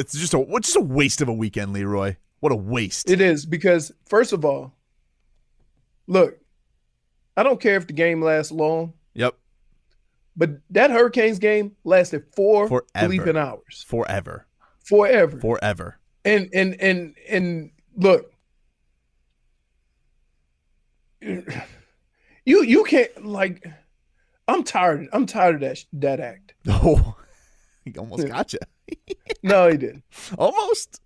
it's just a waste of a weekend, Leroy. What a waste. It is because, first of all, look, I don't care if the game lasts long. Yep. But that Hurricanes game lasted four bleeping hours. Forever. And look, you can't, like, I'm tired of that act. Oh, he almost got you. No, he didn't. Almost.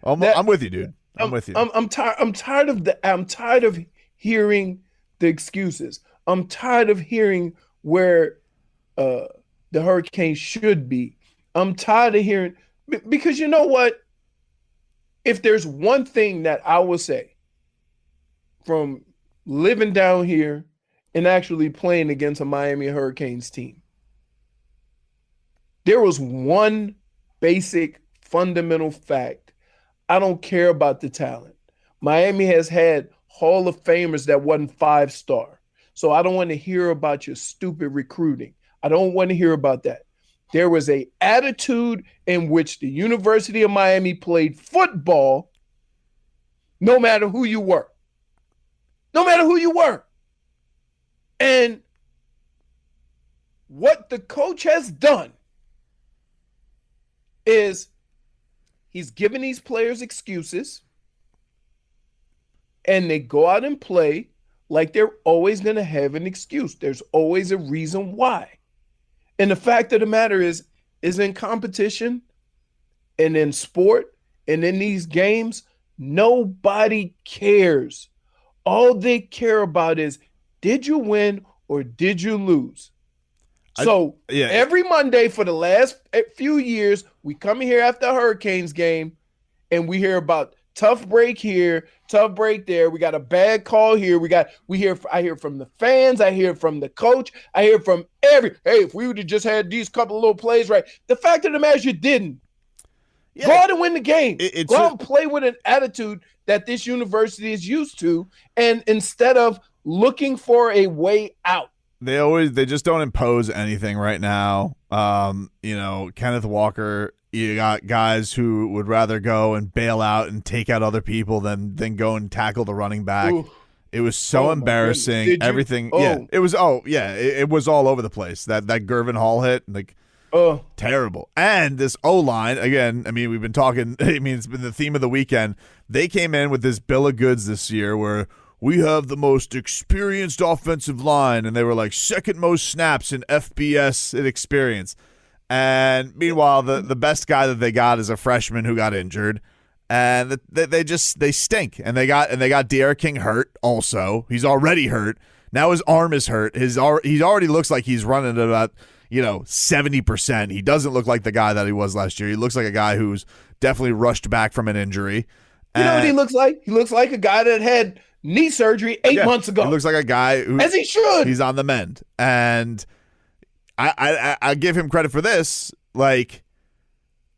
I'm with you, dude. I'm with you. I'm tired of hearing the excuses. I'm tired of hearing where the Hurricanes should be. I'm tired of hearing, because you know what? If there's one thing that I will say from living down here and actually playing against a Miami Hurricanes team, there was one basic fundamental fact. I don't care about the talent. Miami has had Hall of Famers that wasn't 5-star. So I don't want to hear about your stupid recruiting. I don't want to hear about that. There was an attitude in which the University of Miami played football no matter who you were. No matter who you were. And what the coach has done is he's given these players excuses, and they go out and play like they're always going to have an excuse. There's always a reason why. And the fact of the matter is in competition and in sport and in these games, nobody cares. All they care about is, did you win or did you lose? So every Monday for the last few years, we come here after a Hurricanes game and we hear about tough break here, tough break there. We got a bad call here. I hear from the fans. I hear from the coach. I hear from hey, if we would have just had these couple of little plays right. The fact of the matter is you didn't. Yeah. Go out and win the game. Go out and play with an attitude that this university is used to, and instead of looking for a way out. They just don't impose anything right now. Kenneth Walker, you got guys who would rather go and bail out and take out other people than go and tackle the running back. Ooh. It was so embarrassing. Everything. It was it was all over the place. That Gervin Hall hit, terrible. And this O-line, again, I mean, we've been talking, it's been the theme of the weekend. They came in with this bill of goods this year where we have the most experienced offensive line, and they were like second most snaps in FBS in experience. And meanwhile, the best guy that they got is a freshman who got injured, and they stink. And they got De'Ara King hurt. Also, he's already hurt. Now his arm is hurt. He already looks like he's running at about 70%. He doesn't look like the guy that he was last year. He looks like a guy who's definitely rushed back from an injury. You know what he looks like? He looks like a guy that had knee surgery 8 months ago. He looks like a guy who, as he should. He's on the mend, and I give him credit for this. Like,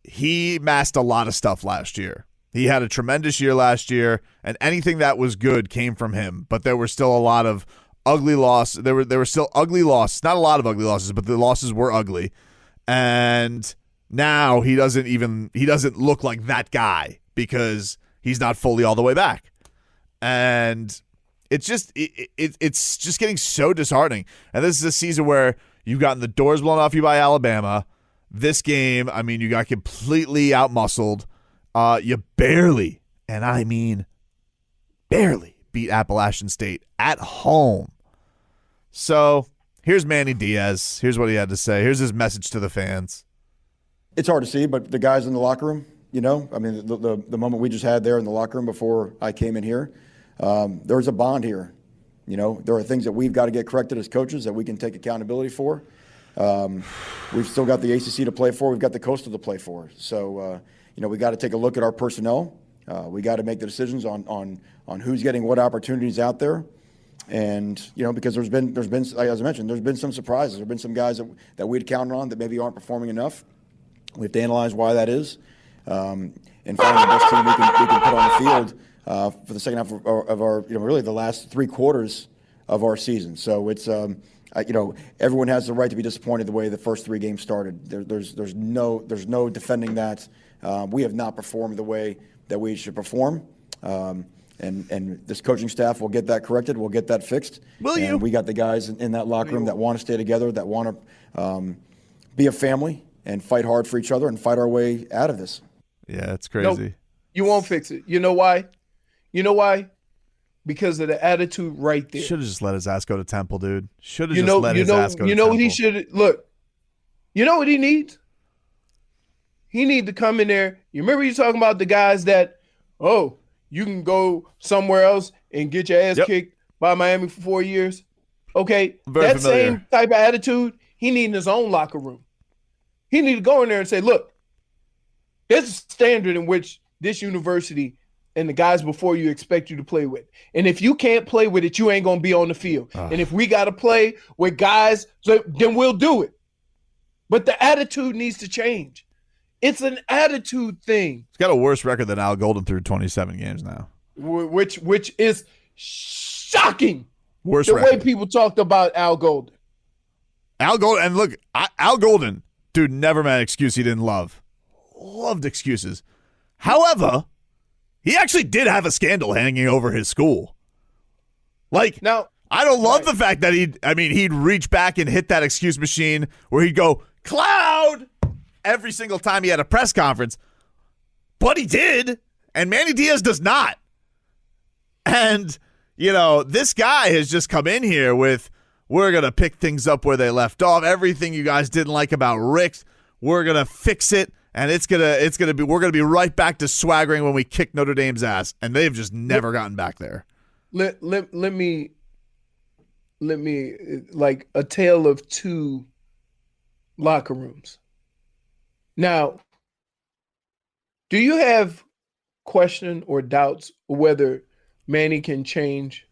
he masked a lot of stuff last year. He had a tremendous year last year, and anything that was good came from him. But there were still a lot of ugly losses. There were still ugly losses. Not a lot of ugly losses, but the losses were ugly. And now he doesn't look like that guy because he's not fully all the way back. And it's just getting so disheartening. And this is a season where you've gotten the doors blown off you by Alabama. This game, I mean, you got completely outmuscled. You barely, and I mean barely, beat Appalachian State at home. So here's Manny Diaz. Here's what he had to say. Here's his message to the fans. It's hard to see, but the guys in the locker room, I mean, the moment we just had there in the locker room before I came in here, there's a bond here. There are things that we've got to get corrected as coaches that we can take accountability for. We've still got the ACC to play for. We've got the Coastal to play for. So, we got to take a look at our personnel. We got to make the decisions on who's getting what opportunities out there. And, because there's been, as I mentioned, there's been some surprises. There have been some guys that we'd counted on that maybe aren't performing enough. We have to analyze why that is and find the best team we can put on the field for the second half of our, really the last 3 quarters of our season. So it's, everyone has the right to be disappointed the way the first 3 games started. There's no defending that. we have not performed the way that we should perform. And this coaching staff will get that corrected. We'll get that fixed. And we got the guys in that locker room that want to stay together, that want to be a family and fight hard for each other and fight our way out of this. Yeah, it's crazy. Nope, you won't fix it. You know why? Because of the attitude right there. Should have just let his ass go to Temple, dude. Should have just let his ass go to Temple. You know what he should look. You know what he needs? He need to come in there. You remember you talking about the guys that, you can go somewhere else and get your ass kicked by Miami for 4 years. Okay, that same type of attitude, he need in his own locker room. He need to go in there and say, look, there's a standard in which this university and the guys before you expect you to play with. And if you can't play with it, you ain't going to be on the field. And if we got to play with guys, then we'll do it. But the attitude needs to change. It's an attitude thing. He's got a worse record than Al Golden through 27 games now. Which is shocking. Worse record. Way people talked about Al Golden. Al Golden, and look, Al Golden, dude, never met an excuse he didn't love. Loved excuses. However, he actually did have a scandal hanging over his school. Now, I don't love the fact that he'd reach back and hit that excuse machine where he'd go, Cloud! Every single time he had a press conference. But he did, and Manny Diaz does not. And, this guy has just come in here with, we're going to pick things up where they left off. Everything you guys didn't like about Rick, we're going to fix it, and we're going to be right back to swaggering when we kick Notre Dame's ass. And they've just never gotten back there. Let me like a tale of two locker rooms. Now, do you have question or doubts whether Manny can change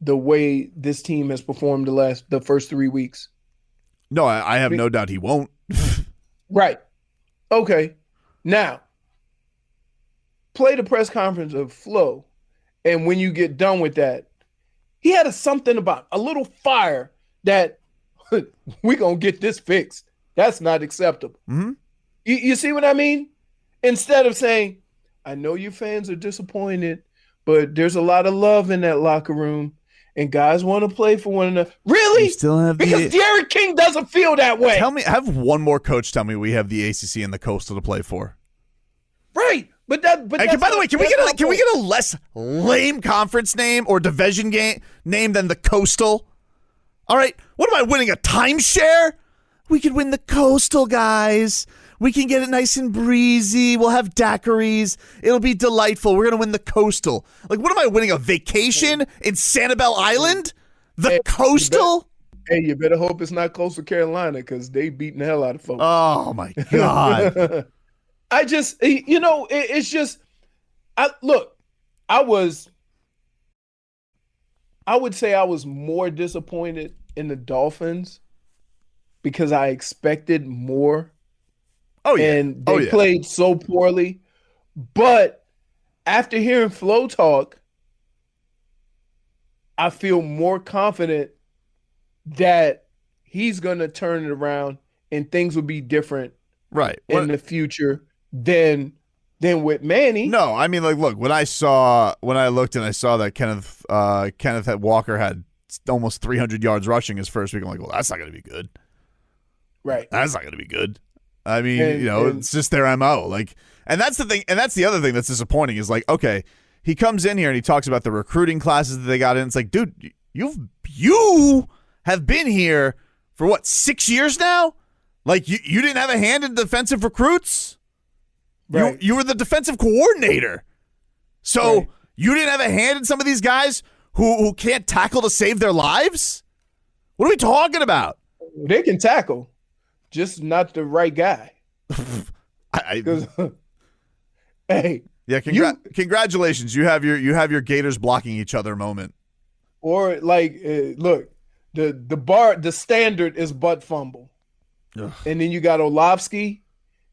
the way this team has performed the first 3 weeks? No, I have no doubt he won't. Right. Okay. Now, play the press conference of Flo, and when you get done with that, he had something about a little fire that we're going to get this fixed. That's not acceptable. Mm-hmm. You see what I mean? Instead of saying, I know you fans are disappointed, but there's a lot of love in that locker room, and guys want to play for one another. Really? Because Derek King doesn't feel that way. Have one more coach tell me we have the ACC and the Coastal to play for. Right. By the way, can we get a less lame conference name or division name than the Coastal? All right. What am I winning, a timeshare? We could win the Coastal, guys. We can get it nice and breezy. We'll have daiquiris. It'll be delightful. We're going to win the Coastal. Like, what am I winning, a vacation in Sanibel Island? The Coastal? You better hope it's not Coastal Carolina, because they beating the hell out of folks. Oh, my God. It's just, I would say I was more disappointed in the Dolphins because I expected more. Oh, yeah. And they played so poorly. But after hearing Flo talk, I feel more confident that he's going to turn it around and things will be different in the future than with Manny. No, I mean, like, look, when I looked and I saw that Kenneth Walker had almost 300 yards rushing his first week, I'm like, well, that's not going to be good. Right. That's not going to be good. I mean, it's just their MO. Like, and that's the thing, and that's the other thing that's disappointing is, like, okay, he comes in here and he talks about the recruiting classes that they got in. It's like, dude, you have been here for what, 6 years now? Like, you didn't have a hand in defensive recruits? Right. You were the defensive coordinator. So you didn't have a hand in some of these guys who can't tackle to save their lives? What are we talking about? They can tackle, just not the right guy. Hey. Yeah, congratulations. You have your Gators blocking each other moment. Or look, the standard is butt fumble. Ugh. And then you got Orlovsky,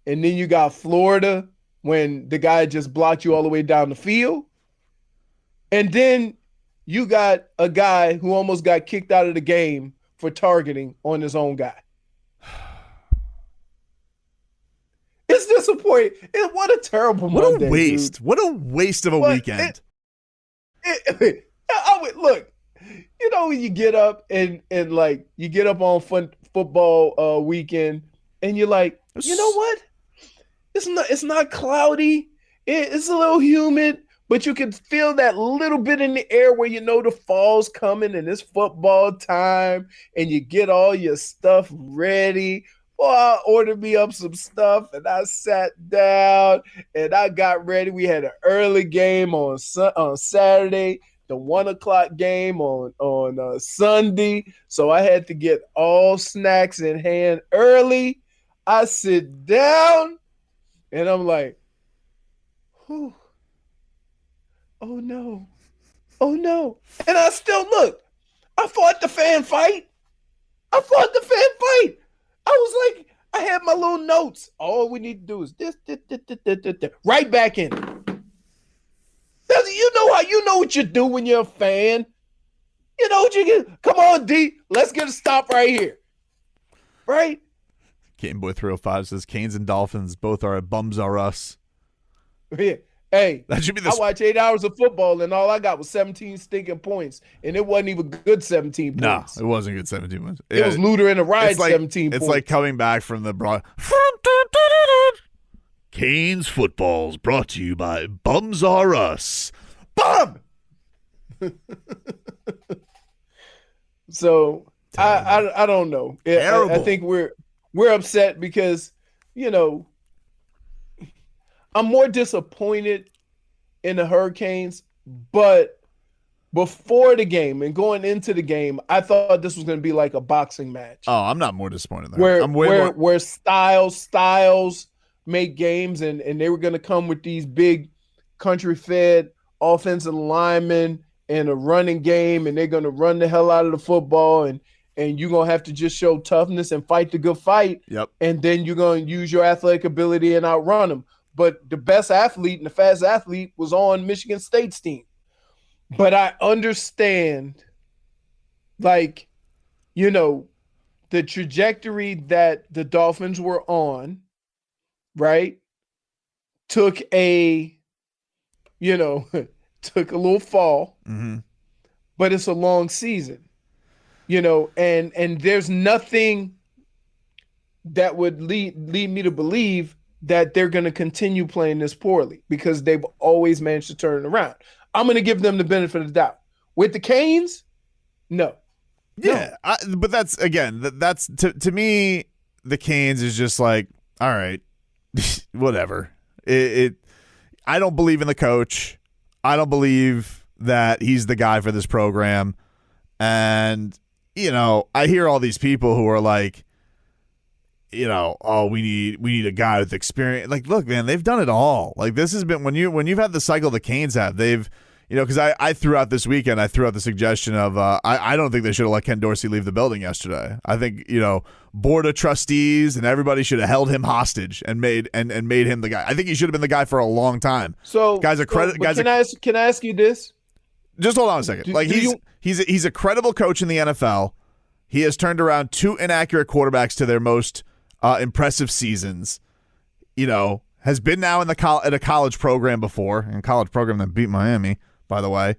and then you got Florida when the guy just blocked you all the way down the field. And then you got a guy who almost got kicked out of the game for targeting on his own guy. It's disappointed. What a terrible What Monday, a waste. dude. What a waste of a weekend. I would look. You know when you get up and like you get up on football weekend and you're like, you know what? It's not cloudy. It's a little humid, but you can feel that little bit in the air where you know the fall's coming and it's football time, and you get all your stuff ready. Well, I ordered me up some stuff and I sat down and I got ready. We had an early game on Saturday, the 1:00 game on Sunday. So I had to get all snacks in hand early. I sit down and I'm like, whew. Oh no. Oh no. And I still look. I fought the fan fight. I was like, I had my little notes. All we need to do is this. Right back in. You know what you do when you're a fan. You know what you get. Come on, D. Let's get a stop right here. Right? Game Boy 305 says Canes and Dolphins both are bums are us. Yeah. Hey, that should be I watched 8 hours of football and all I got was 17 stinking points. And it wasn't even good 17 points. No, it wasn't good 17 points. It was looter in the ride 17 points. It's like coming back from the broad. Canes football's brought to you by Bums Are Us. Bum! So I don't know. I think we're upset because, you know, I'm more disappointed in the Hurricanes, but before the game and going into the game, I thought this was going to be like a boxing match. Oh, I'm not more disappointed there. Where styles make games and they were going to come with these big country-fed offensive linemen and a running game, and they're going to run the hell out of the football, and you're going to have to just show toughness and fight the good fight. Yep. And then you're going to use your athletic ability and outrun them. But the best athlete and the fast athlete was on Michigan State's team. But I understand, like, you know, the trajectory that the Dolphins were on, right, took a little fall, but it's a long season, you know, and there's nothing that would lead me to believe that they're going to continue playing this poorly because they've always managed to turn it around. I'm going to give them the benefit of the doubt. With the Canes, no. Yeah, but that's, again, that's to me, the Canes is just like, all right, whatever. I don't believe in the coach. I don't believe that he's the guy for this program. And, you know, I hear all these people who are like, you know, oh, we need a guy with experience. Like, look, man, they've done it all. Like, this has been when you've had the cycle the Canes have, they've, you know, because I threw out this weekend, I threw out the suggestion of I don't think they should have let Ken Dorsey leave the building yesterday. I think, you know, board of trustees and everybody should have held him hostage and made him the guy. I think he should have been the guy for a long time. So, can I ask you this? Just hold on a second. He's a credible coach in the NFL. He has turned around two inaccurate quarterbacks to their most impressive seasons. You know, has been now in at a college program before, and college program that beat Miami, by the way.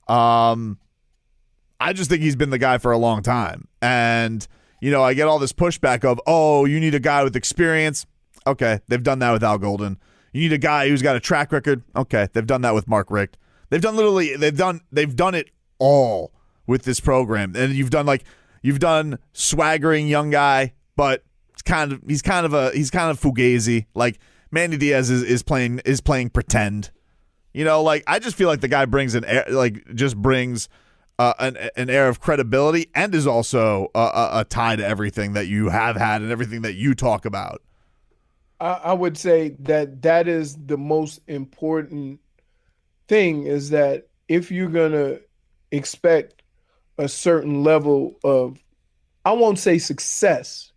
I just think he's been the guy for a long time. And, you know, I get all this pushback of, oh, you need a guy with experience. Okay, they've done that with Al Golden. You need a guy who's got a track record. Okay, they've done that with Mark Richt. They've done it all with this program. And you've done swaggering young guy, but he's kind of fugazi. Like, Manny Diaz is playing pretend. You know, like, I just feel like the guy brings an air of credibility and is also a tie to everything that you have had and everything that you talk about. I would say that is the most important thing, is that if you're going to expect a certain level of, I won't say success,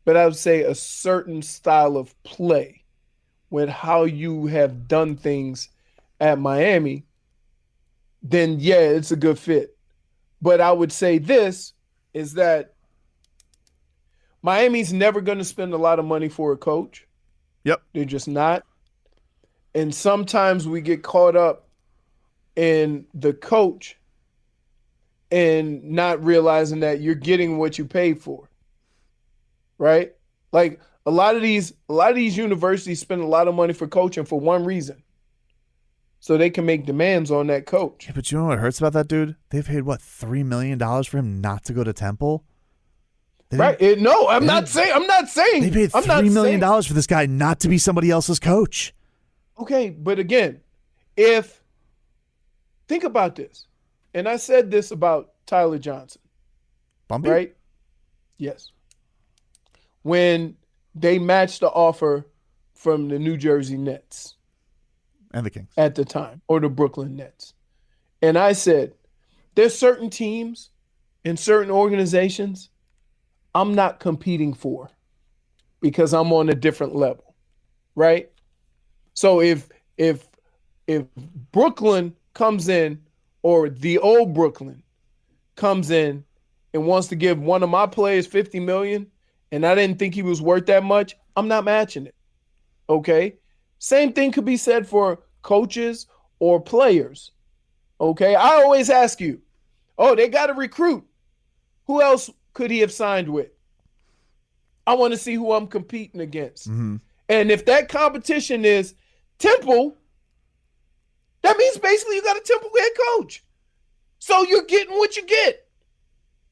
but I would say a certain style of play with how you have done things at Miami, then yeah, it's a good fit. But I would say this is that Miami's never going to spend a lot of money for a coach. Yep. They're just not. And sometimes we get caught up in the coach and not realizing that you're getting what you paid for. Right? Like a lot of these universities spend a lot of money for coaching for one reason. So they can make demands on that coach. Yeah, but you know what hurts about that dude? They paid what, $3 million for him not to go to Temple? Right? No, I'm not saying. They paid $3 million for this guy not to be somebody else's coach. Okay, but again, think about this, and I said this about Tyler Johnson. Bumpy? Right? Yes. When they matched the offer from the New Jersey Nets. And the Kings. At the time, or the Brooklyn Nets. And I said, there's certain teams and certain organizations I'm not competing for because I'm on a different level, right? So if Brooklyn comes in, or the old Brooklyn comes in and wants to give one of my players $50 million, and I didn't think he was worth that much, I'm not matching it. Okay? Same thing could be said for coaches or players. Okay? I always ask you, they got to recruit. Who else could he have signed with? I want to see who I'm competing against. Mm-hmm. And if that competition is Temple, that means basically you got a Temple head coach. So you're getting what you get.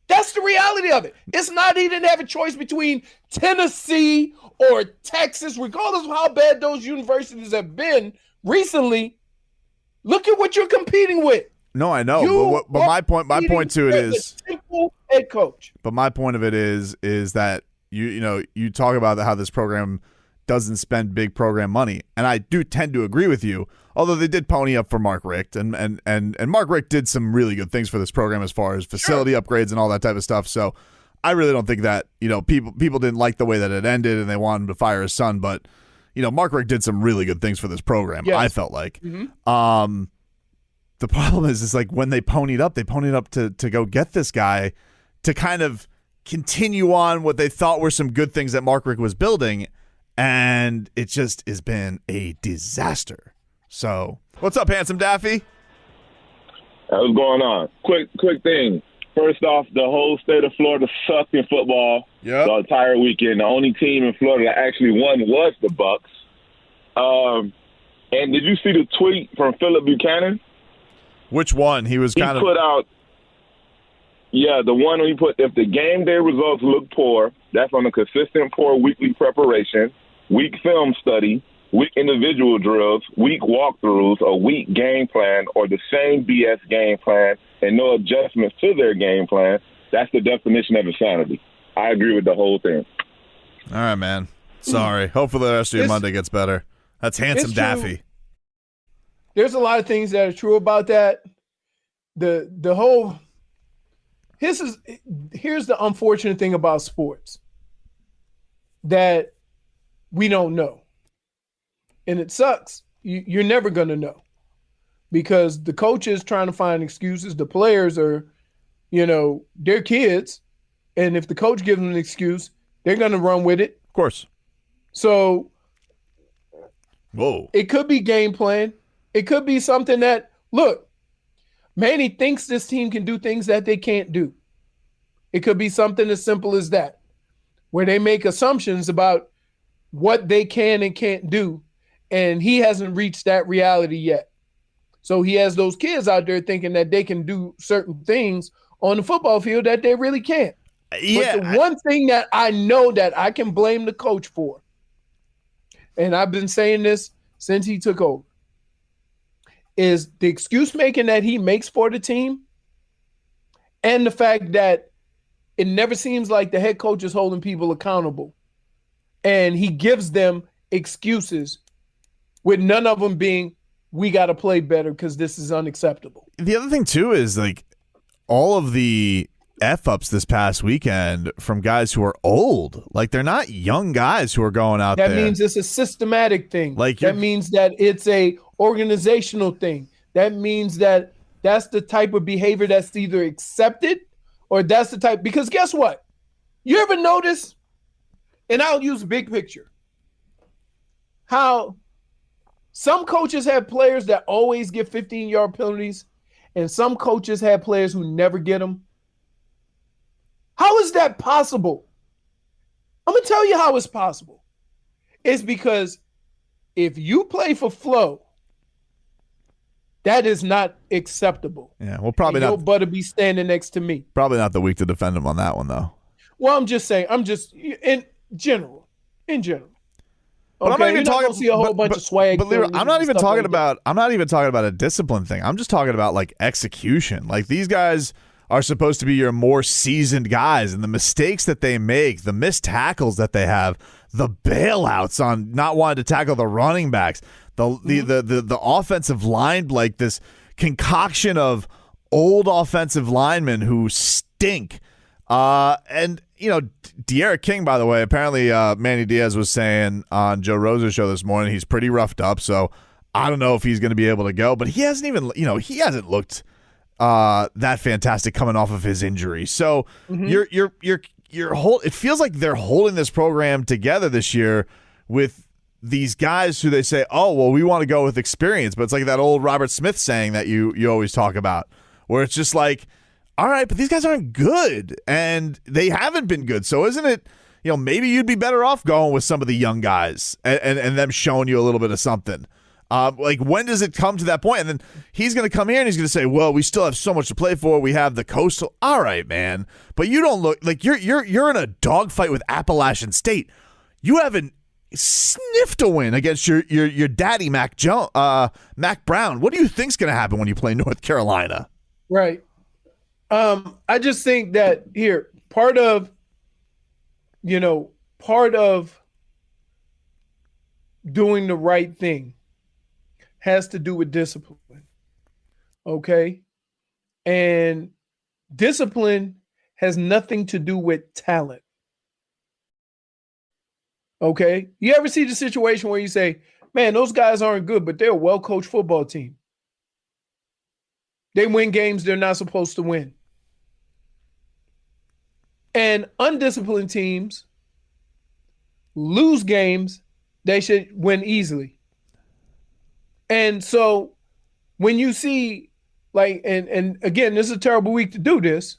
That's the reality of it. It's not even have a choice between Tennessee or Texas, regardless of how bad those universities have been recently. Look at what you're competing with. No, I know, but my point to it is Temple head coach. But my point of it is that you talk about how this program doesn't spend big program money, and I do tend to agree with you. Although they did pony up for Mark Richt, and Mark Richt did some really good things for this program as far as facility upgrades and all that type of stuff. So I really don't think that people didn't like the way that it ended, and they wanted him to fire his son. But Mark Richt did some really good things for this program. Yes. I felt like. Mm-hmm. The problem is like when they ponied up to go get this guy to kind of continue on what they thought were some good things that Mark Richt was building, and it just has been a disaster. So, what's up, handsome Daffy? What's going on? Quick thing. First off, the whole state of Florida sucked in football the entire weekend. The only team in Florida that actually won was the Bucks. And did you see the tweet from Philip Buchanan? Which one? He put out, the one he put, if the game day results look poor, that's on a consistent poor weekly preparation, weak film study, weak individual drills, weak walkthroughs, a weak game plan, or the same BS game plan and no adjustments to their game plan. That's the definition of insanity. I agree with the whole thing. All right, man. Sorry. Hopefully the rest of your Monday gets better. That's handsome Daffy. There's a lot of things that are true about that. The whole here's the unfortunate thing about sports that we don't know. And it sucks. You're never going to know because the coach is trying to find excuses. The players are, they're kids. And if the coach gives them an excuse, they're going to run with it. Of course. So whoa, it could be game plan. It could be something that, look, Manny thinks this team can do things that they can't do. It could be something as simple as that, where they make assumptions about what they can and can't do. And he hasn't reached that reality yet. So he has those kids out there thinking that they can do certain things on the football field that they really can't. Yeah. But the one thing that I know that I can blame the coach for, and I've been saying this since he took over, is the excuse making that he makes for the team and the fact that it never seems like the head coach is holding people accountable. And he gives them excuses with none of them being, we got to play better because this is unacceptable. The other thing, too, is like all of the F-ups this past weekend from guys who are old. Like, they're not young guys who are going out there. That means it's a systematic thing. Like that means that it's a organizational thing. That means that that's the type of behavior that's either accepted or that's the type. Because guess what? You ever notice, and I'll use big picture. how some coaches have players that always get 15-yard penalties, and some coaches have players who never get them? How is that possible? I'm going to tell you how it's possible. It's because if you play for flow, that is not acceptable. Yeah, well, probably and not. Your butter be standing next to me. Probably not the week to defend him on that one, though. Well, I'm just saying. I'm just in general. But I'm not even talking. See a whole bunch of swag. But Leroy, I'm not even talking like about. I'm not even talking about a discipline thing. I'm just talking about like execution. Like these guys are supposed to be your more seasoned guys, and the mistakes that they make, the missed tackles that they have, the bailouts on not wanting to tackle the running backs, the offensive line, like this concoction of old offensive linemen who stink. And you know, De'Ara King, by the way, apparently Manny Diaz was saying on Joe Rosa's show this morning he's pretty roughed up, so I don't know if he's going to be able to go. But he hasn't even, he hasn't looked that fantastic coming off of his injury. So it feels like they're holding this program together this year with these guys who they say, oh, well, we want to go with experience, but it's like that old Robert Smith saying that you always talk about, where it's just like, all right, but these guys aren't good, and they haven't been good. So isn't it, maybe you'd be better off going with some of the young guys and them showing you a little bit of something. Like, when does it come to that point? And then he's going to come here and he's going to say, well, we still have so much to play for. We have the Coastal. All right, man. But you don't look like you're in a dogfight with Appalachian State. You haven't sniffed a win against your daddy, Mac Brown. What do you think's going to happen when you play North Carolina? Right. I just think that here, part of doing the right thing has to do with discipline. Okay. And discipline has nothing to do with talent. Okay. You ever see the situation where you say, man, those guys aren't good, but they're a well-coached football team. They win games they're not supposed to win. And undisciplined teams lose games they should win easily. And so when you see, like, and again, this is a terrible week to do this,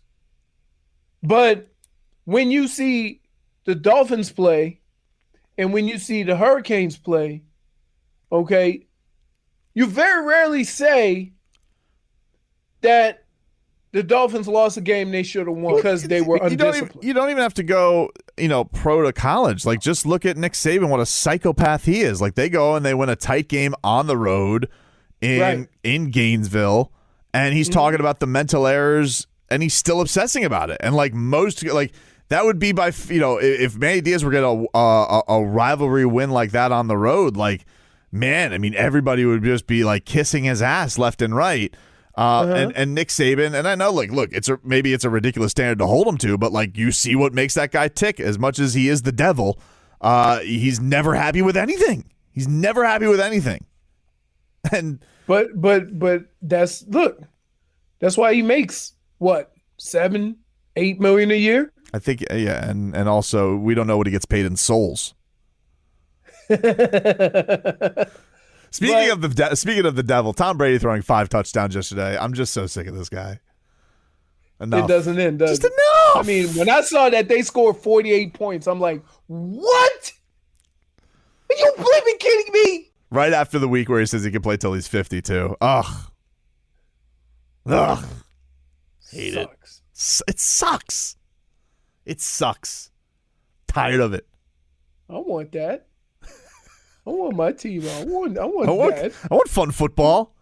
but when you see the Dolphins play and when you see the Hurricanes play, okay, you very rarely say that the Dolphins lost a game they should have won because they were undisciplined. You don't even have to go, pro to college. Like, just look at Nick Saban, what a psychopath he is. Like, they go and they win a tight game on the road in Gainesville, and he's talking about the mental errors, and he's still obsessing about it. And that would be by, if Manny Diaz were getting a rivalry win like that on the road, like, man, I mean, everybody would just be like kissing his ass left and right. And Nick Saban, and I know, look, maybe it's a ridiculous standard to hold him to, but like, you see what makes that guy tick. As much as he is the devil, he's never happy with anything. And but that's why he makes what, $7-8 million a year. I think, yeah, and also we don't know what he gets paid in souls. Speaking of the devil, Tom Brady throwing 5 touchdowns yesterday. I'm just so sick of this guy. Enough. It doesn't end, does it? Just enough. I mean, when I saw that they scored 48 points, I'm like, what? Are you believing kidding me? Right after the week where he says he can play till he's 52. Ugh. Hate it. It sucks. It sucks. Tired of it. I want that. I want my team. I want that. I want fun football.